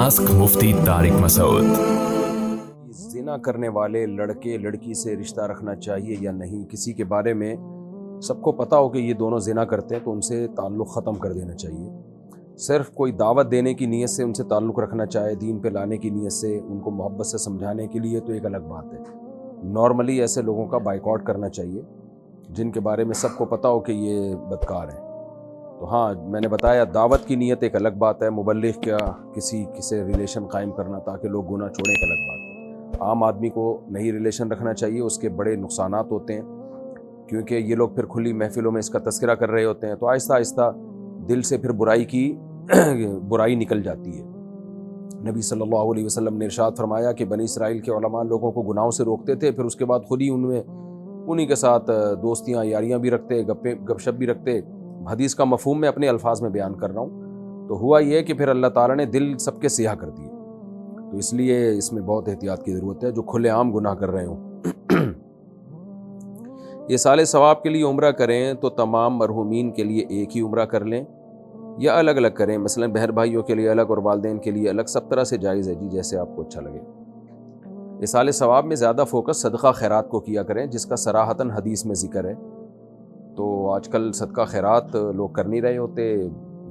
Ask मुफ्ती तारिक मसूद। ज़िना करने वाले लड़के लड़की से रिश्ता रखना चाहिए या नहीं? किसी के बारे में सबको पता हो कि ये दोनों ज़िना करते हैं तो उनसे ताल्लुक़ ख़त्म कर देना चाहिए। सिर्फ़ कोई दावत देने की नीयत से उनसे ताल्लुक़ रखना चाहे, दीन पे लाने की नीयत से, उनको मोहब्बत से समझाने के लिए, तो एक अलग बात है। नॉर्मली ऐसे लोगों का बाइकआउट करना चाहिए जिनके बारे में सबको पता हो कि ये बदकार हैं। तो हाँ, मैंने बताया दावत की नीयत एक अलग बात है, मुबल्लिग़ का किसी से रिलेशन कायम करना ताकि लोग गुनाह छोड़ें एक अलग बात है। आम आदमी को नहीं रिलेशन रखना चाहिए, उसके बड़े नुकसानात होते हैं क्योंकि ये लोग फिर खुली महफिलों में इसका तज़किरा कर रहे होते हैं तो आहिस्ता आहिस्ता दिल से फिर बुराई की बुराई निकल जाती है। नबी सल्लल्लाहु अलैहि वसल्लम ने इरशाद फरमाया कि बनी इसराइल के उलमा लोगों को गुनाहों से रोकते थे, फिर उसके बाद खुद ही उन्हीं के साथ दोस्तियाँ यारियाँ भी रखते, गपशप भी रखते। हदीस का मफ़हूम मैं अपने अल्फाज में बयान कर रहा हूँ। तो हुआ ये कि फिर अल्लाह ताला ने दिल सबके सियाह कर दिए, तो इसलिए इसमें बहुत एहतियात की ज़रूरत है जो खुलेआम गुनाह कर रहे हों। ये साले सवाब के लिए उम्रा करें तो तमाम मरहूमीन के लिए एक ही उम्रा कर लें या अलग अलग करें, मसलन बहन भाइयों के लिए अलग और वालिदैन के लिए अलग, सब तरह से जायज़ है जी, जैसे आपको अच्छा लगे। ये साले सवाब में ज़्यादा फोकस सदका खैरात को किया करें जिसका सराहतन हदीस में ज़िक्र है। तो आजकल सदका खैरात लोग कर नहीं रहे होते,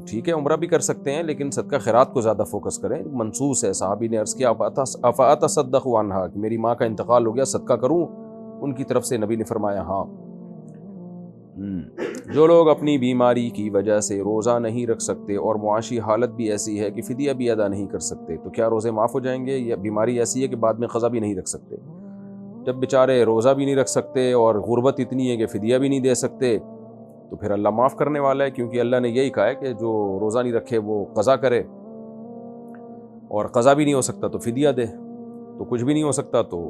ठीक है उम्रा भी कर सकते हैं लेकिन सदका खैरात को ज़्यादा फोकस करें। मनसूस है, सहाबी ने अर्ज़ किया अफ़अतसद्दक़ु अन्हा, कि मेरी माँ का इंतकाल हो गया, सदका करूँ उनकी तरफ से? नबी ने फरमाया हाँ। जो लोग अपनी बीमारी की वजह से रोज़ा नहीं रख सकते और मुआशी हालत भी ऐसी है कि फ़िदिया भी अदा नहीं कर सकते, तो क्या रोज़े माफ़ हो जाएंगे? या बीमारी ऐसी है कि बाद में क़ज़ा भी नहीं रख सकते? जब बेचारे रोज़ा भी नहीं रख सकते और गुर्बत इतनी है कि फ़िदिया भी नहीं दे सकते, तो फिर अल्लाह माफ़ करने वाला है, क्योंकि अल्लाह ने यही कहा है कि जो रोज़ा नहीं रखे वो क़ज़ा करे, और क़ज़ा भी नहीं हो सकता तो फ़िदिया दे, तो कुछ भी नहीं हो सकता तो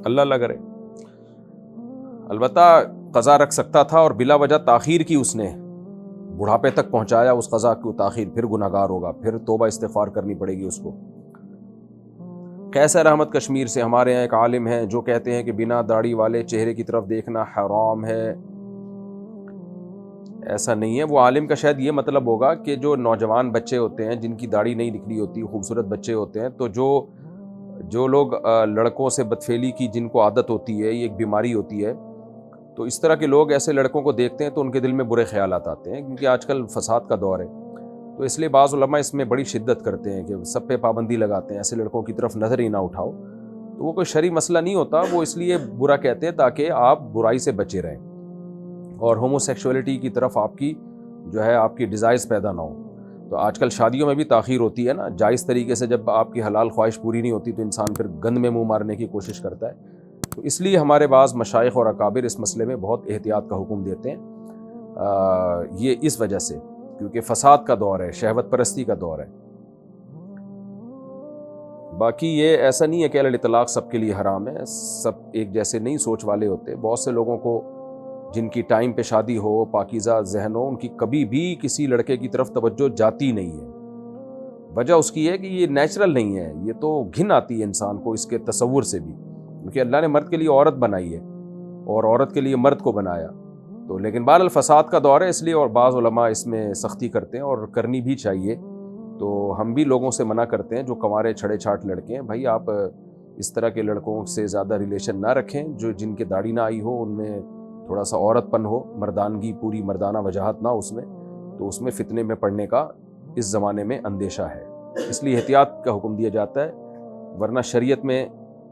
अल्लाह करे। अलबत्ता क़ज़ा रख सकता था और बिला वजह ताख़ीर की उसने, बुढ़ापे तक पहुँचाया उस क़ज़ा की ताख़ीर, फिर गुनहगार होगा, फिर तौबा इस्तिग़फ़ार करनी पड़ेगी उसको। कैसर अहमद कश्मीर से हमारे यहाँ एक आलिम हैं जो कहते हैं कि बिना दाढ़ी वाले चेहरे की तरफ देखना हराम है। ऐसा नहीं है, वो आलिम का शायद ये मतलब होगा कि जो नौजवान बच्चे होते हैं जिनकी दाढ़ी नहीं निकली होती, खूबसूरत बच्चे होते हैं, तो जो लोग लड़कों से बदफेली की जिनको आदत होती है, ये एक बीमारी होती है, तो इस तरह के लोग ऐसे लड़कों को देखते हैं तो उनके दिल में बुरे ख्यालात आते हैं, क्योंकि आजकल फसाद का दौर है। तो इसलिए बाज़ उलमा इसमें बड़ी शिद्दत करते हैं कि सब पे पाबंदी लगाते हैं, ऐसे लड़कों की तरफ नज़र ही ना उठाओ। तो वो कोई शरई मसला नहीं होता, वो इसलिए बुरा कहते हैं ताकि आप बुराई से बचे रहें और होमोसेक्सुअलिटी की तरफ आपकी जो है आपकी डिज़ायर्स पैदा ना हो। तो आजकल शादियों में भी ताख़ीर होती है ना, जायज़ तरीके से जब आपकी हलाल ख्वाहिश पूरी नहीं होती तो इंसान फिर गंद में मुँह मारने की कोशिश करता है। तो इसलिए हमारे बाज़ मशाइख़ और अकाबिर इस मसले में बहुत एहतियात का हुक्म देते हैं, ये इस वजह से क्योंकि फसाद का दौर है, शहवत परस्ती का दौर है। बाकी ये ऐसा नहीं है कि अल इतलाक़ सबके लिए हराम है, सब एक जैसे नहीं सोच वाले होते। बहुत से लोगों को जिनकी टाइम पे शादी हो, पाकीज़ा ज़हन हो, उनकी कभी भी किसी लड़के की तरफ तवज्जो जाती नहीं है। वजह उसकी है कि ये नेचुरल नहीं है, ये तो घिन आती है इंसान को इसके तसव्वुर से भी, क्योंकि अल्लाह ने मर्द के लिए औरत बनाई है और औरत के लिए मर्द को बनाया। तो लेकिन बहरहाल फसाद का दौर है, इसलिए और बाज़ उलमा इसमें सख्ती करते हैं और करनी भी चाहिए। तो हम भी लोगों से मना करते हैं जो कंवारे छड़े छाट लड़के हैं, भाई आप इस तरह के लड़कों से ज़्यादा रिलेशन ना रखें, जो जिनके दाढ़ी ना आई हो, उनमें थोड़ा सा औरतपन हो, मर्दानगी पूरी मर्दाना वजाहत ना उसमें, तो उसमें फ़ितने में पड़ने का इस ज़माने में अंदेशा है, इसलिए एहतियात का हुक्म दिया जाता है, वरना शरीयत में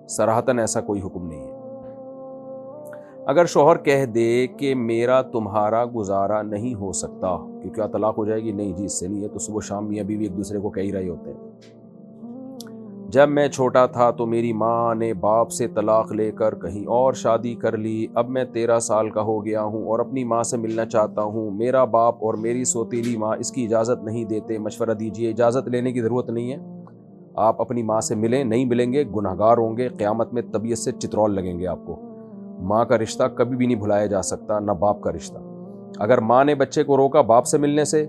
सराहतन ऐसा कोई हुक्म नहीं है। अगर शौहर कह दे कि मेरा तुम्हारा गुजारा नहीं हो सकता, कि क्या तलाक हो जाएगी? नहीं जी, इससे नहीं है। तो सुबह शाम मियाँ बीवी एक दूसरे को कह ही रहे होते हैं। जब मैं छोटा था तो मेरी माँ ने बाप से तलाक लेकर कहीं और शादी कर ली, अब मैं 13 साल का हो गया हूँ और अपनी माँ से मिलना चाहता हूँ। मेरा बाप और मेरी सौतेली माँ इसकी इजाज़त नहीं देते, मशवरा दीजिए। इजाज़त लेने की ज़रूरत नहीं है, आप अपनी माँ से मिलें, नहीं मिलेंगे गुनहगार होंगे, क़यामत में तबीयत से चित्रौल लगेंगे आपको। माँ का रिश्ता कभी भी नहीं भुलाया जा सकता, ना बाप का रिश्ता। अगर माँ ने बच्चे को रोका बाप से मिलने से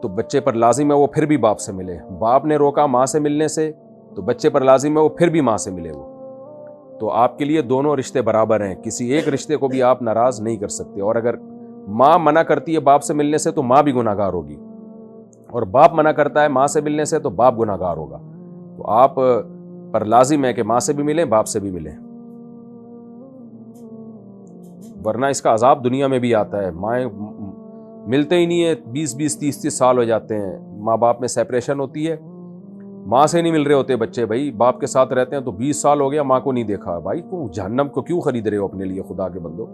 तो बच्चे पर लाजिम है वो फिर भी बाप से मिले, बाप ने रोका माँ से मिलने से तो बच्चे पर लाजिम है वो फिर भी माँ से मिले। वो तो आपके लिए दोनों रिश्ते बराबर हैं, किसी एक रिश्ते को भी आप नाराज़ नहीं कर सकते। और अगर माँ मना करती है बाप से मिलने से तो माँ भी गुनहगार होगी, اور باپ منع کرتا ہے ماں سے ملنے سے تو باپ گناہ گار ہوگا. تو آپ پر لازم ہے کہ ماں سے بھی ملیں باپ سے بھی ملیں، ورنہ اس کا عذاب دنیا میں بھی آتا ہے. مائیں ملتے ہی نہیں ہے، 20-20 30-30 سال ہو جاتے ہیں، ماں باپ میں سیپریشن ہوتی ہے، ماں سے نہیں مل رہے ہوتے بچے. بھائی باپ کے ساتھ رہتے ہیں تو 20 سال ہو گیا ماں کو نہیں دیکھا. بھائی کو جہنم کو کیوں خرید رہے ہو اپنے لیے خدا کے بندو؟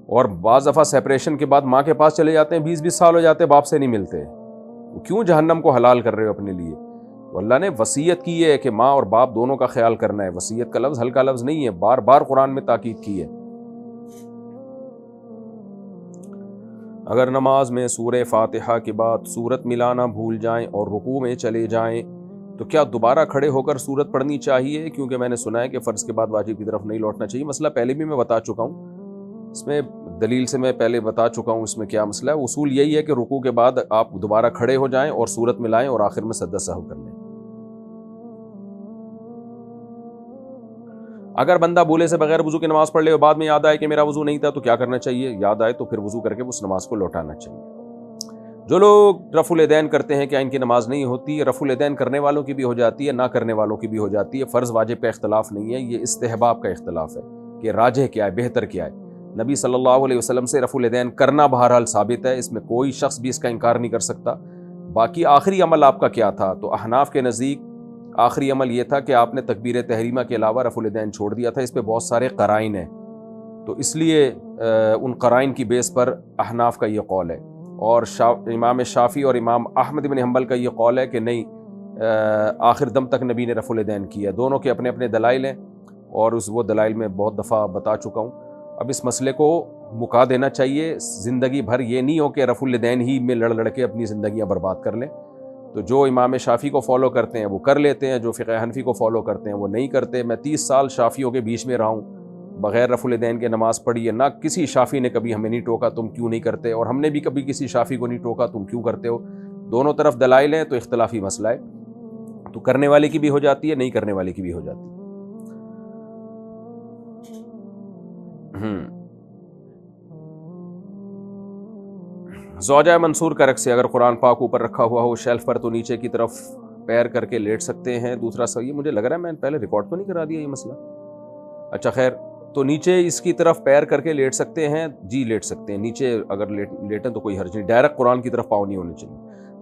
اور بعض دفعہ سیپریشن کے بعد ماں کے پاس چلے جاتے ہیں، 20-20 سال ہو جاتے ہیں باپ سے نہیں ملتے. کیوں جہنم کو حلال کر رہے ہو اپنے لیے؟ تو اللہ نے وصیت کی ہے کہ ماں اور باپ دونوں کا خیال کرنا ہے. وصیت کا لفظ ہلکا لفظ نہیں ہے، بار بار قرآن میں تاکید کی ہے. اگر نماز میں سورہ فاتحہ کے بعد سورت ملانا بھول جائیں اور رکوع میں چلے جائیں تو کیا دوبارہ کھڑے ہو کر سورت پڑھنی چاہیے؟ کیونکہ میں نے سنا ہے کہ فرض کے بعد واجب کی طرف نہیں لوٹنا چاہیے. مسئلہ پہلے بھی میں بتا چکا ہوں، اس میں دلیل سے میں پہلے بتا چکا ہوں اس میں کیا مسئلہ ہے. اصول یہی ہے کہ رکوع کے بعد آپ دوبارہ کھڑے ہو جائیں اور سورت ملائیں اور آخر میں سجدہ سہو کر لیں. اگر بندہ بھولے سے بغیر وضو کی نماز پڑھ لے اور بعد میں یاد آئے کہ میرا وضو نہیں تھا تو کیا کرنا چاہیے؟ یاد آئے تو پھر وضو کر کے اس نماز کو لوٹانا چاہیے. جو لوگ رفع الیدین کرتے ہیں کیا ان کی نماز نہیں ہوتی؟ رفع الیدین کرنے والوں کی بھی ہو جاتی ہے، نہ کرنے والوں کی بھی ہو جاتی ہے. فرض واجب کا اختلاف نہیں ہے، یہ استحباب کا اختلاف ہے کہ راجح کیا ہے، بہتر کیا ہے. نبی صلی اللہ علیہ وسلم سے رفع الیدین کرنا بہرحال ثابت ہے، اس میں کوئی شخص بھی اس کا انکار نہیں کر سکتا. باقی آخری عمل آپ کا کیا تھا؟ تو احناف کے نزدیک آخری عمل یہ تھا کہ آپ نے تکبیر تحریمہ کے علاوہ رفع الیدین چھوڑ دیا تھا. اس پہ بہت سارے قرائن ہیں، تو اس لیے ان قرائن کی بیس پر احناف کا یہ قول ہے. اور امام شافعی اور امام احمد بن حنبل کا یہ قول ہے کہ نہیں، آخر دم تک نبی نے رفع الیدین کیا. دونوں کے اپنے اپنے دلائل ہیں اور وہ دلائل میں بہت دفعہ بتا چکا ہوں. اب اس مسئلے کو مکا دینا چاہیے. زندگی بھر یہ نہیں ہو کہ رفع الیدین ہی میں لڑ کے اپنی زندگیاں برباد کر لیں. تو جو امام شافعی کو فالو کرتے ہیں وہ کر لیتے ہیں، جو فقہ حنفی کو فالو کرتے ہیں وہ نہیں کرتے. میں 30 سال شافعیوں کے بیچ میں رہا ہوں، بغیر رفع الیدین کے نماز پڑھی ہے. نہ کسی شافعی نے کبھی ہمیں نہیں ٹوکا تم کیوں نہیں کرتے، اور ہم نے بھی کبھی کسی شافعی کو نہیں ٹوکا تم کیوں کرتے ہو. دونوں طرف دلائل ہیں، تو اختلافی مسئلہ ہے. تو کرنے والے کی بھی ہو جاتی ہے، نہیں کرنے والے کی بھی ہو جاتی ہے. زوجہ منصور کا رقص اگر قرآن پاک اوپر رکھا ہوا ہو شیلف پر تو نیچے کی طرف پیر کر کے لیٹ سکتے ہیں. دوسرا سوال، یہ مجھے لگ رہا ہے میں پہلے ریکارڈ تو نہیں کرا دیا یہ مسئلہ. اچھا خیر، تو نیچے اس کی طرف پیر کر کے لیٹ سکتے ہیں؟ جی لیٹ سکتے ہیں. نیچے اگر لیٹیں تو کوئی حرج نہیں، ڈائریکٹ قرآن کی طرف پاؤں نہیں ہونے چاہیے.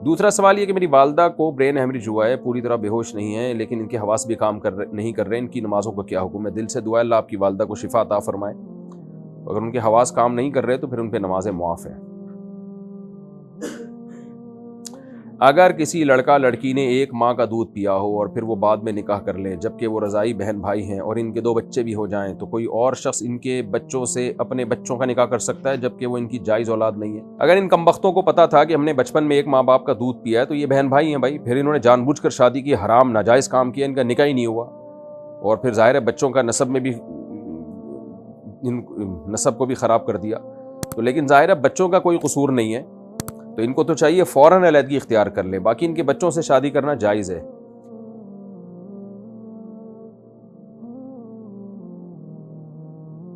دوسرا سوال یہ کہ میری والدہ کو برین ہیمریج ہوا ہے، پوری طرح بے ہوش نہیں ہے لیکن ان کے حواس بھی کام نہیں کر رہے، ان کی نمازوں کا کیا حکم ہے؟ دل سے دعا ہے اللہ آپ کی والدہ کو شفا عطا فرمائے. اگر ان کے حواس کام نہیں کر رہے تو پھر ان پہ نمازیں معاف ہیں. اگر کسی لڑکا لڑکی نے ایک ماں کا دودھ پیا ہو اور پھر وہ بعد میں نکاح کر لیں جبکہ وہ رضائی بہن بھائی ہیں اور ان کے 2 بچے بھی ہو جائیں تو کوئی اور شخص ان کے بچوں سے اپنے بچوں کا نکاح کر سکتا ہے جبکہ وہ ان کی جائز اولاد نہیں ہے؟ اگر ان کمبختوں کو پتا تھا کہ ہم نے بچپن میں ایک ماں باپ کا دودھ پیا ہے تو یہ بہن بھائی ہیں بھائی، پھر انہوں نے جان بوجھ کر شادی کی، حرام ناجائز کام کیا، ان کا نکاح ہی نہیں ہوا، اور پھر ظاہر ہے بچوں کا نسب میں بھی نسب کو بھی خراب کر دیا. تو لیکن ظاہر ہے بچوں کا کوئی قصور نہیں ہے، تو ان کو تو چاہیے فوراً علیحدگی اختیار کر لیں. باقی ان کے بچوں سے شادی کرنا جائز ہے.